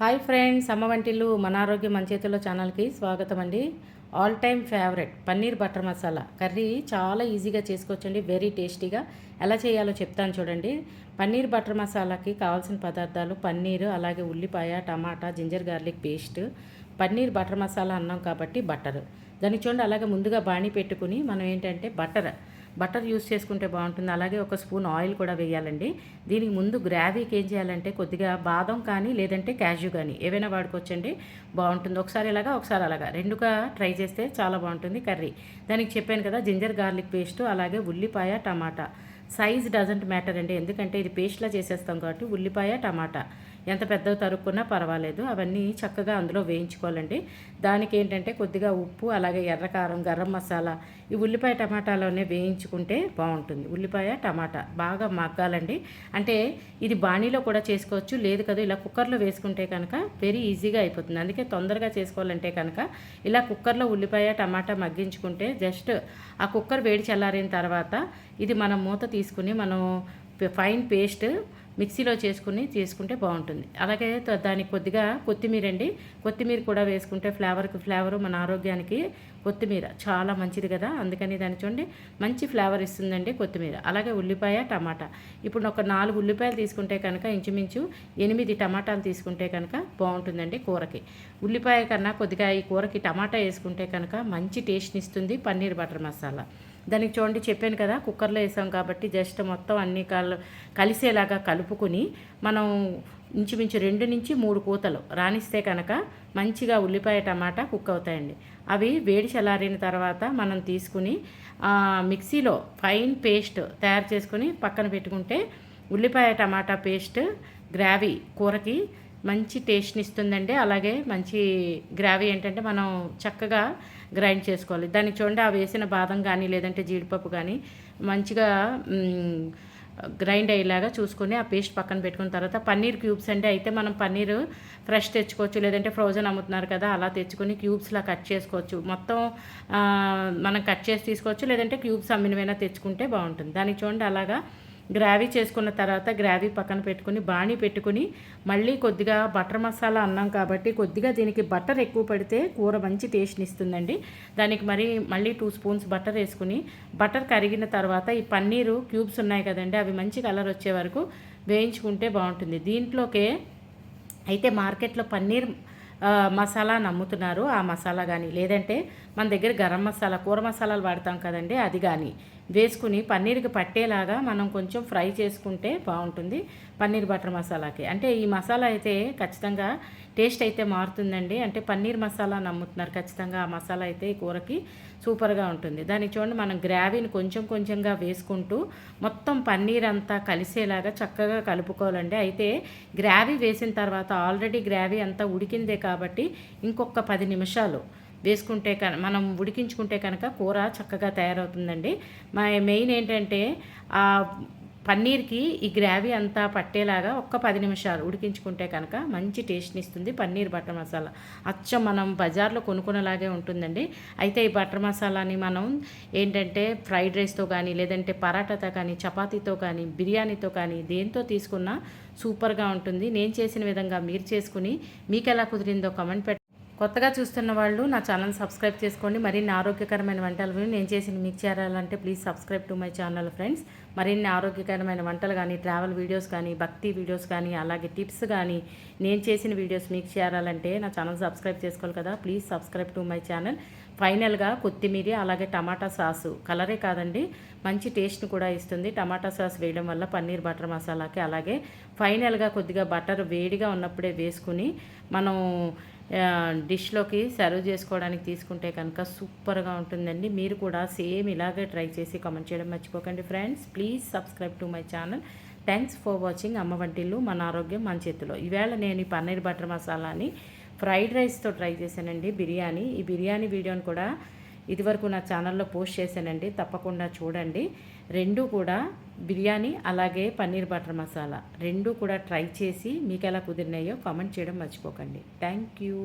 Hi friends, అమ్మ వంటిల్లు మన ఆరోగ్యం మన చేతిలో ఛానల్కి స్వాగతం అండి. All time favourite paneer butter masala curry చాలా ఈజీగా చేసుకోవచ్చండి. వెరీ టేస్టీగా ఎలా చేయాలో చెప్తాను చూడండి. పన్నీర్ బటర్ మసాలాకి కావాల్సిన పదార్థాలు పన్నీరు, అలాగే ఉల్లిపాయ, tomato, ginger garlic paste. Paneer butter masala అన్నాం కాబట్టి బటర్ దానికి చూడండి. అలాగే ముందుగా బాణీ పెట్టుకుని మనం ఏంటంటే బటర్ యూస్ చేసుకుంటే బాగుంటుంది. అలాగే ఒక స్పూన్ ఆయిల్ కూడా వేయాలండి. దీనికి ముందు గ్రావీకి ఏం చేయాలంటే కొద్దిగా బాదం కానీ లేదంటే క్యాష్యూ కానీ ఏవైనా వాడుకోవచ్చండి, బాగుంటుంది. ఒకసారి ఇలాగా ఒకసారి అలాగా రెండుగా ట్రై చేస్తే చాలా బాగుంటుంది కర్రీ. దానికి చెప్పాను కదా, జింజర్ గార్లిక్ పేస్ట్, అలాగే ఉల్లిపాయ, టమాటా. సైజ్ డజంట్ మ్యాటర్ అండి, ఎందుకంటే ఇది పేస్ట్లా చేసేస్తాం కాబట్టి ఉల్లిపాయ, టమాటా ఎంత పెద్దవి తరుక్కున్నా పర్వాలేదు. అవన్నీ చక్కగా అందులో వేయించుకోవాలండి. దానికి ఏంటంటే కొద్దిగా ఉప్పు, అలాగే ఎర్రకారం, గరం మసాలా ఈ ఉల్లిపాయ టమాటాలోనే వేయించుకుంటే బాగుంటుంది. ఉల్లిపాయ టమాటా బాగా మగ్గాలండి. అంటే ఇది బాణీలో కూడా చేసుకోవచ్చు, లేదు కదా ఇలా కుక్కర్లో వేసుకుంటే కనుక వెరీ ఈజీగా అయిపోతుంది. అందుకే తొందరగా చేసుకోవాలంటే కనుక ఇలా కుక్కర్లో ఉల్లిపాయ టమాటా మగ్గించుకుంటే జస్ట్ ఆ కుక్కర్ వేడి చల్లారిన తర్వాత ఇది మనం మూత తీసుకుని మనం ఫైన్ పేస్ట్ మిక్సీలో చేసుకుంటే బాగుంటుంది. అలాగే దానికి కొద్దిగా కొత్తిమీర అండి, కొత్తిమీర కూడా వేసుకుంటే ఫ్లేవరు మన ఆరోగ్యానికి కొత్తిమీర చాలా మంచిది కదా, అందుకని దాన్ని చూడండి మంచి ఫ్లేవర్ ఇస్తుందండి కొత్తిమీర. అలాగే ఉల్లిపాయ టమాటా, ఇప్పుడు ఒక 4 ఉల్లిపాయలు తీసుకుంటే కనుక ఇంచుమించు 8 టమాటాలు తీసుకుంటే కనుక బాగుంటుందండి కూరకి. ఉల్లిపాయ కన్నా కొద్దిగా ఈ కూరకి టమాటా వేసుకుంటే కనుక మంచి టేస్ట్ని ఇస్తుంది పన్నీర్ బటర్ మసాలా. దానికి చూడండి చెప్పాను కదా, కుక్కర్లో వేసాం కాబట్టి జస్ట్ మొత్తం అన్ని కలిసేలాగా కలుపుకొని మనం ఇంచుమించు 2 నుంచి 3 కూతలు రాణిస్తే కనుక మంచిగా ఉల్లిపాయ టమాటా కుక్ అవుతాయండి. అవి వేడి చల్లారిన తర్వాత మనం తీసుకుని మిక్సీలో ఫైన్ పేస్ట్ తయారు చేసుకుని పక్కన పెట్టుకుంటే ఉల్లిపాయ టమాటా పేస్ట్ గ్రావీ కూరకి మంచి టేస్ట్ని ఇస్తుందండి. అలాగే మంచి గ్రావీ ఏంటంటే మనం చక్కగా గ్రైండ్ చేసుకోవాలి. దానికి చూడండి ఆ వేసిన బాదం కానీ లేదంటే జీడిపప్పు కానీ మంచిగా గ్రైండ్ అయ్యేలాగా చూసుకొని ఆ పేస్ట్ పక్కన పెట్టుకున్న తర్వాత పన్నీర్ క్యూబ్స్ అంటే అయితే మనం పన్నీర్ ఫ్రెష్ తెచ్చుకోవచ్చు, లేదంటే ఫ్రోజన్ అమ్ముతున్నారు కదా అలా తెచ్చుకొని క్యూబ్స్లా కట్ చేసుకోవచ్చు. మొత్తం మనం కట్ చేసి తీసుకోవచ్చు, లేదంటే క్యూబ్స్ అమ్మినవైనా తెచ్చుకుంటే బాగుంటుంది. దానికి చూడండి అలాగా గ్రావీ చేసుకున్న తర్వాత గ్రావీ పక్కన పెట్టుకుని బాణీ పెట్టుకుని మళ్ళీ కొద్దిగా బటర్ మసాలా అన్నాం కాబట్టి కొద్దిగా దీనికి బటర్ ఎక్కువ పడితే కూర మంచి టేస్ట్ని ఇస్తుందండి. దానికి మళ్ళీ 2 స్పూన్స్ బటర్ వేసుకుని బటర్ కరిగిన తర్వాత ఈ పన్నీరు క్యూబ్స్ ఉన్నాయి కదండి అవి మంచి కలర్ వచ్చే వరకు వేయించుకుంటే బాగుంటుంది. దీంట్లోకే అయితే మార్కెట్లో పన్నీర్ మసాలా నమ్ముతున్నారు, ఆ మసాలా కానీ లేదంటే మన దగ్గర గరం మసాలా కూర మసాలాలు వాడతాం కదండి అది కానీ వేసుకుని పన్నీర్కి పట్టేలాగా మనం కొంచెం ఫ్రై చేసుకుంటే బాగుంటుంది పన్నీర్ బటర్ మసాలాకి. అంటే ఈ మసాలా అయితే ఖచ్చితంగా టేస్ట్ అయితే మారుతుందండి. అంటే పన్నీర్ మసాలా నమ్ముతున్నారు, ఖచ్చితంగా ఆ మసాలా అయితే ఈ కూరకి సూపర్గా ఉంటుంది. దానికి చూడండి మనం గ్రావీని కొంచెం కొంచెంగా వేసుకుంటూ మొత్తం పన్నీర్ అంతా కలిసేలాగా చక్కగా కలుపుకోవాలండి. అయితే గ్రావీ వేసిన తర్వాత ఆల్రెడీ గ్రావీ అంతా ఉడికిందే కాబట్టి ఇంకొక 10 నిమిషాలు వేసుకుంటే మనం ఉడికించుకుంటే కనుక కూర చక్కగా తయారవుతుందండి. మెయిన్ ఏంటంటే ఆ పన్నీర్కి ఈ గ్రావీ అంతా పట్టేలాగా ఒక్క 10 నిమిషాలు ఉడికించుకుంటే కనుక మంచి టేస్ట్ని ఇస్తుంది పన్నీర్ బటర్ మసాలా. అచ్చం మనం బజార్లో కొనుక్కునేలాగే ఉంటుందండి. అయితే ఈ బటర్ మసాలాని మనం ఏంటంటే ఫ్రైడ్ రైస్తో కానీ లేదంటే పరాటాతో కానీ చపాతీతో కానీ బిర్యానీతో కానీ దేంతో తీసుకున్నా సూపర్గా ఉంటుంది. నేను చేసిన విధంగా మీరు చేసుకుని మీకు ఎలా కుదిరిందో కామెంట్ పెట్టండి. కొత్తగా చూస్తున్న వాళ్ళు నా ఛానల్ సబ్స్క్రైబ్ చేసుకోండి. మరిన్ని ఆరోగ్యకరమైన వంటలు నేను చేసిన మీకు చేరాలంటే please subscribe to my channel friends. మరిన్ని ఆరోగ్యకరమైన వంటలు కానీ ట్రావెల్ వీడియోస్ కానీ భక్తి వీడియోస్ కానీ అలాగే టిప్స్ కానీ నేను చేసిన వీడియోస్ మీకు చేరాలంటే నా ఛానల్ సబ్స్క్రైబ్ చేసుకోవాలి కదా, please subscribe to my channel. ఫైనల్గా కొత్తిమీర అలాగే టమాటా సాసు కలరే కాదండి మంచి టేస్ట్ని కూడా ఇస్తుంది టమాటా సాస్ వేయడం వల్ల పన్నీర్ బటర్ మసాలాకి. అలాగే ఫైనల్గా కొద్దిగా బటర్ వేడిగా ఉన్నప్పుడే వేసుకుని మనం డిష్లోకి సర్వ్ చేసుకోవడానికి తీసుకుంటే కనుక సూపర్గా ఉంటుందండి. మీరు కూడా సేమ్ ఇలాగే ట్రై చేసి కామెంట్ చేయడం మర్చిపోకండి friends. Please subscribe to my channel. Thanks for watching అమ్మ వంటిల్లు మన ఆరోగ్యం మన చేతిలో. ఈవేళ నేను ఈ పన్నీర్ బటర్ మసాలాని ఫ్రైడ్ రైస్తో ట్రై చేశానండి బిర్యానీ. ఈ బిర్యానీ వీడియోని కూడా ఇదివరకు నా ఛానల్లో పోస్ట్ చేశానండి, తప్పకుండా చూడండి. రెండు కూడా బిర్యానీ అలాగే పన్నీర్ బటర్ మసాలా రెండు కూడా ట్రై చేసి మీకు ఎలా కుదిరినాయో కామెంట్ చేయడం మర్చిపోకండి. Thank you.